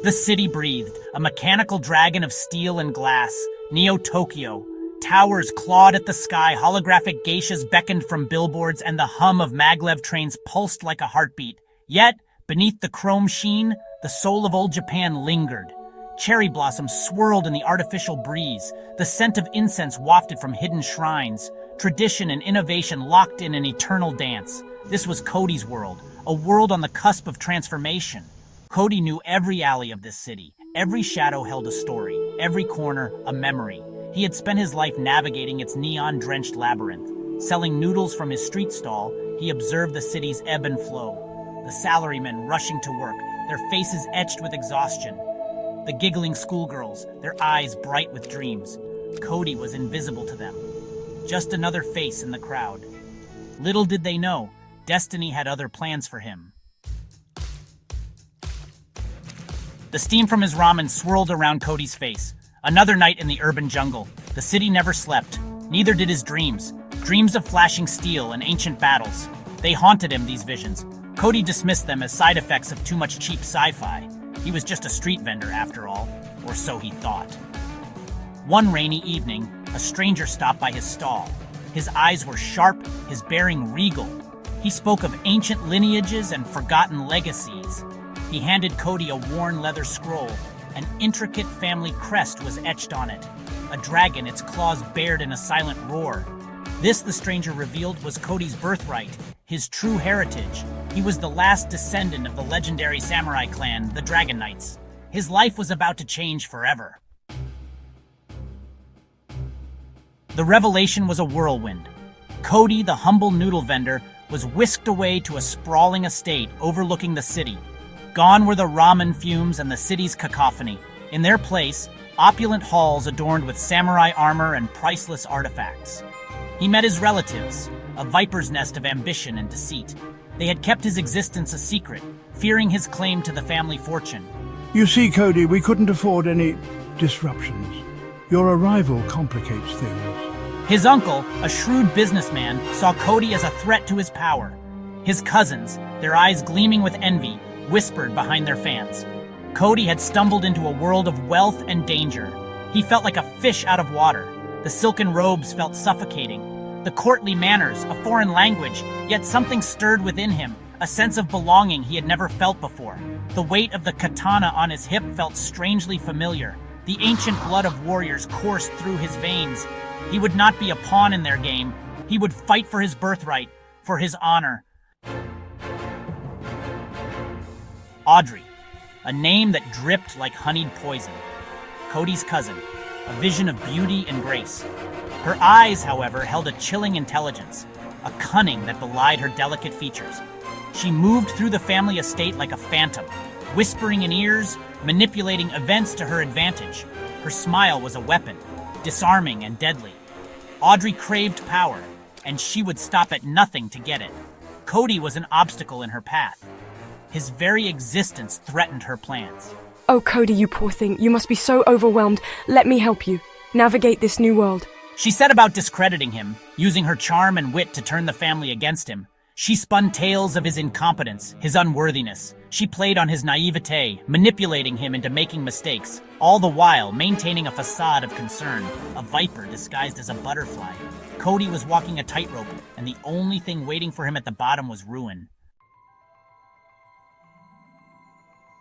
The city breathed, a mechanical dragon of steel and glass, Neo-Tokyo. Towers clawed at the sky, holographic geishas beckoned from billboards, and the hum of maglev trains pulsed like a heartbeat. Yet, beneath the chrome sheen, the soul of old Japan lingered. Cherry blossoms swirled in the artificial breeze, the scent of incense wafted from hidden shrines. Tradition and innovation locked in an eternal dance. This was Cody's world, a world on the cusp of transformation. Cody knew every alley of this city. Every shadow held a story, every corner a memory. He had spent his life navigating its neon-drenched labyrinth. Selling noodles from his street stall, he observed the city's ebb and flow. The salarymen rushing to work, their faces etched with exhaustion. The giggling schoolgirls, their eyes bright with dreams. Cody was invisible to them. Just another face in the crowd. Little did they know, destiny had other plans for him. The steam from his ramen swirled around Cody's face. Another night in the urban jungle. The city never slept. Neither did his dreams. Dreams of flashing steel and ancient battles. They haunted him, these visions. Cody dismissed them as side effects of too much cheap sci-fi. He was just a street vendor, after all, or so he thought. One rainy evening, a stranger stopped by his stall. His eyes were sharp, his bearing regal. He spoke of ancient lineages and forgotten legacies. He handed Cody a worn leather scroll. An intricate family crest was etched on it. A dragon, its claws bared in a silent roar. This, the stranger revealed, was Cody's birthright, his true heritage. He was the last descendant of the legendary samurai clan, the Dragon Knights. His life was about to change forever. The revelation was a whirlwind. Cody, the humble noodle vendor, was whisked away to a sprawling estate overlooking the city. Gone were the ramen fumes and the city's cacophony. In their place, opulent halls adorned with samurai armor and priceless artifacts. He met his relatives, a viper's nest of ambition and deceit. They had kept his existence a secret, fearing his claim to the family fortune. You see, Cody, we couldn't afford any disruptions. Your arrival complicates things. His uncle, a shrewd businessman, saw Cody as a threat to his power. His cousins, their eyes gleaming with envy, whispered behind their fans. Cody had stumbled into a world of wealth and danger. He felt like a fish out of water. The silken robes felt suffocating. The courtly manners, a foreign language, yet something stirred within him, a sense of belonging he had never felt before. The weight of the katana on his hip felt strangely familiar. The ancient blood of warriors coursed through his veins. He would not be a pawn in their game. He would fight for his birthright, for his honor. Audrey, a name that dripped like honeyed poison. Cody's cousin, a vision of beauty and grace. Her eyes, however, held a chilling intelligence, a cunning that belied her delicate features. She moved through the family estate like a phantom, whispering in ears, manipulating events to her advantage. Her smile was a weapon, disarming and deadly. Audrey craved power, and she would stop at nothing to get it. Cody was an obstacle in her path. His very existence threatened her plans. Oh, Cody, you poor thing. You must be so overwhelmed. Let me help you. Navigate this new world. She set about discrediting him, using her charm and wit to turn the family against him. She spun tales of his incompetence, his unworthiness. She played on his naivete, manipulating him into making mistakes, all the while maintaining a facade of concern, a viper disguised as a butterfly. Cody was walking a tightrope, and the only thing waiting for him at the bottom was ruin.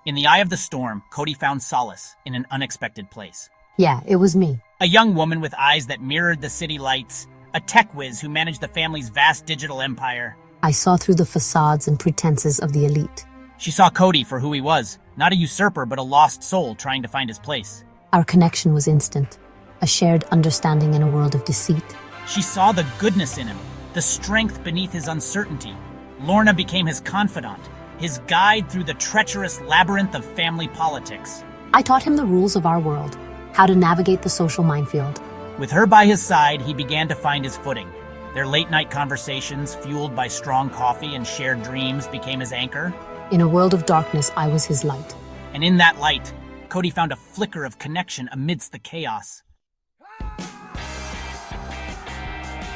In the eye of the storm, Cody found solace in an unexpected place. Yeah, it was me. A young woman with eyes that mirrored the city lights, a tech whiz who managed the family's vast digital empire. I saw through the facades and pretenses of the elite. She saw Cody for who he was, not a usurper but a lost soul trying to find his place. Our connection was instant, a shared understanding in a world of deceit. She saw the goodness in him, the strength beneath his uncertainty. Lorna became his confidant, his guide through the treacherous labyrinth of family politics. I taught him the rules of our world, how to navigate the social minefield. With her by his side, he began to find his footing. Their late-night conversations, fueled by strong coffee and shared dreams, became his anchor. In a world of darkness, I was his light. And in that light, Cody found a flicker of connection amidst the chaos.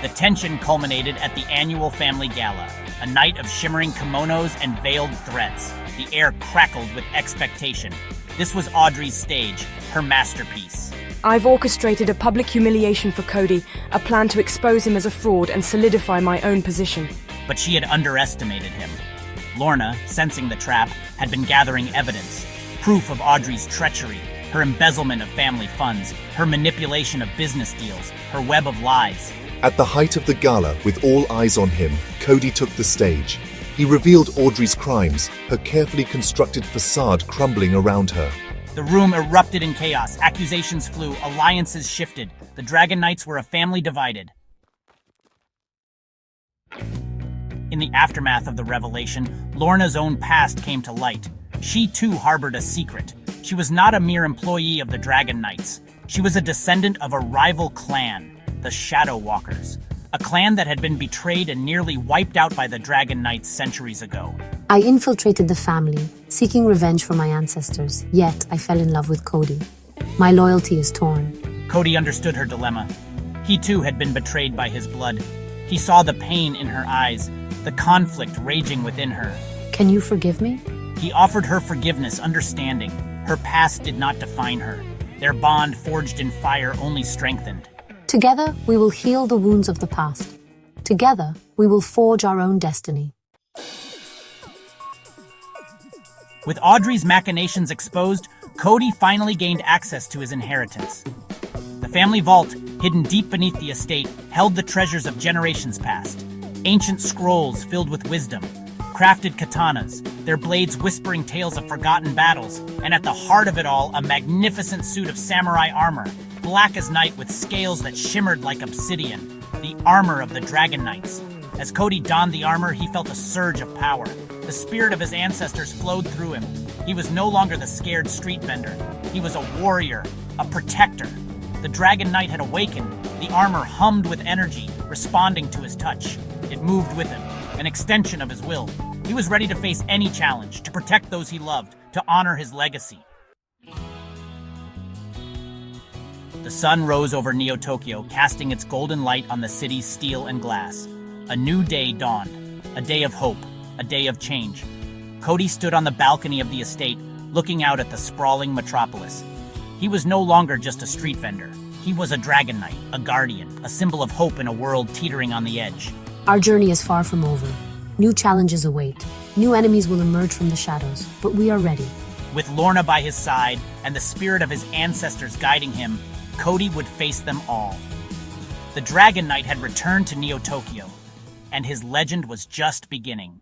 The tension culminated at the annual family gala, a night of shimmering kimonos and veiled threats. The air crackled with expectation. This was Audrey's stage, her masterpiece. I've orchestrated a public humiliation for Cody, a plan to expose him as a fraud and solidify my own position. But she had underestimated him. Lorna, sensing the trap, had been gathering evidence, proof of Audrey's treachery, her embezzlement of family funds, her manipulation of business deals, her web of lies. At the height of the gala, with all eyes on him, Cody took the stage. He revealed Audrey's crimes, her carefully constructed facade crumbling around her. The room erupted in chaos, accusations flew, alliances shifted. The Dragon Knights were a family divided. In the aftermath of the revelation, Lorna's own past came to light. She too harbored a secret. She was not a mere employee of the Dragon Knights. She was a descendant of a rival clan, the Shadow Walkers, a clan that had been betrayed and nearly wiped out by the Dragon Knights centuries ago. I infiltrated the family, seeking revenge for my ancestors, yet I fell in love with Cody. My loyalty is torn. Cody understood her dilemma. He too had been betrayed by his blood. He saw the pain in her eyes, the conflict raging within her. Can you forgive me? He offered her forgiveness, understanding. Her past did not define her. Their bond, forged in fire, only strengthened. Together, we will heal the wounds of the past. Together, we will forge our own destiny. With Audrey's machinations exposed, Cody finally gained access to his inheritance. The family vault, hidden deep beneath the estate, held the treasures of generations past. Ancient scrolls filled with wisdom, crafted katanas, their blades whispering tales of forgotten battles, and at the heart of it all, a magnificent suit of samurai armor, black as night with scales that shimmered like obsidian, the armor of the Dragon Knights. As Cody donned the armor, he felt a surge of power. The spirit of his ancestors flowed through him. He was no longer the scared street vendor. He was a warrior, a protector. The Dragon Knight had awakened. The armor hummed with energy, responding to his touch. It moved with him, an extension of his will. He was ready to face any challenge, to protect those he loved, to honor his legacy. The sun rose over Neo-Tokyo, casting its golden light on the city's steel and glass. A new day dawned, a day of hope, a day of change. Cody stood on the balcony of the estate, looking out at the sprawling metropolis. He was no longer just a street vendor. He was a Dragon Knight, a guardian, a symbol of hope in a world teetering on the edge. Our journey is far from over. New challenges await. New enemies will emerge from the shadows, but we are ready. With Lorna by his side and the spirit of his ancestors guiding him, Cody would face them all. The Dragon Knight had returned to Neo-Tokyo, and his legend was just beginning.